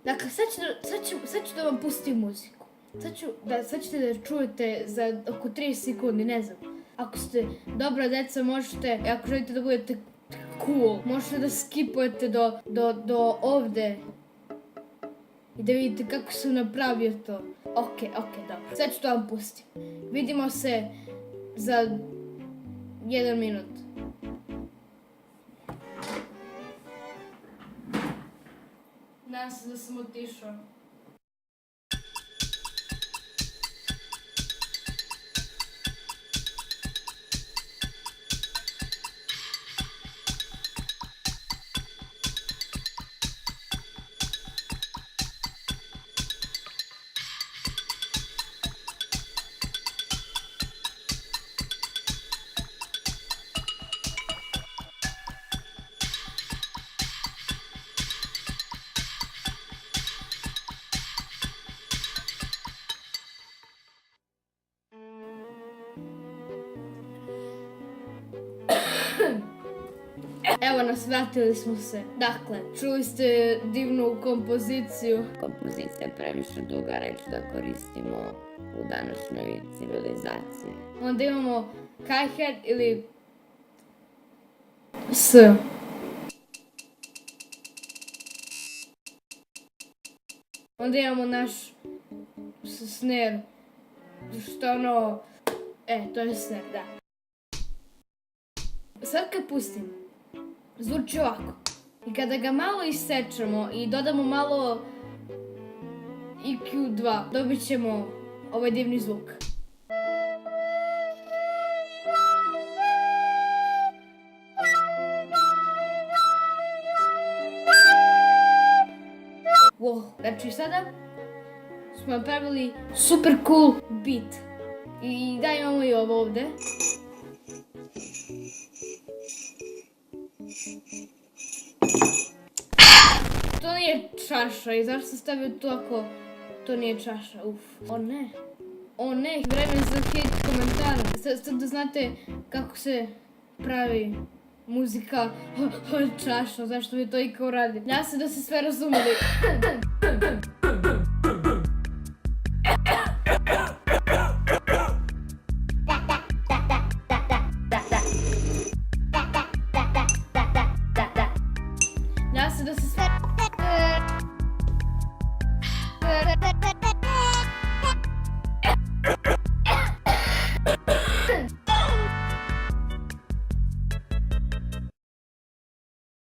Dakle, sad ću da vam pustim muziku. Sad ćete da čujete za oko 30 sekundi, ne znam. Ako ste dobra deca, možete, ako želite da budete cool, možete da skipujete do ovde. I da vidite kako sam napravio to. Ok, dobro. Sad ću to vam pustim. Vidimo se za 1 minut. Nadam se da sam otišao. Evo nas, vratili smo se. Dakle, čuli ste divnu kompoziciju. Kompozicija je previše duga reč da koristimo u današnjoj civilizaciji. Onda imamo hi-hat ili s. Onda imamo naš snare. Što ono... to je snare, da. Sad kad pustim, zvuči ovako. I kada ga malo isečemo i dodamo malo EQ2, dobit ćemo ovaj divni zvuk. Wow, znači sada smo napravili super cool beat. I da, imamo i ovo ovde. To nije čaša i zašto sam stavio to ako to nije čaša, O ne, vreme za hate komentara. Sad da znate kako se pravi muzika čaša, zašto bi to ikao radi. Ja se da se sve razumeli.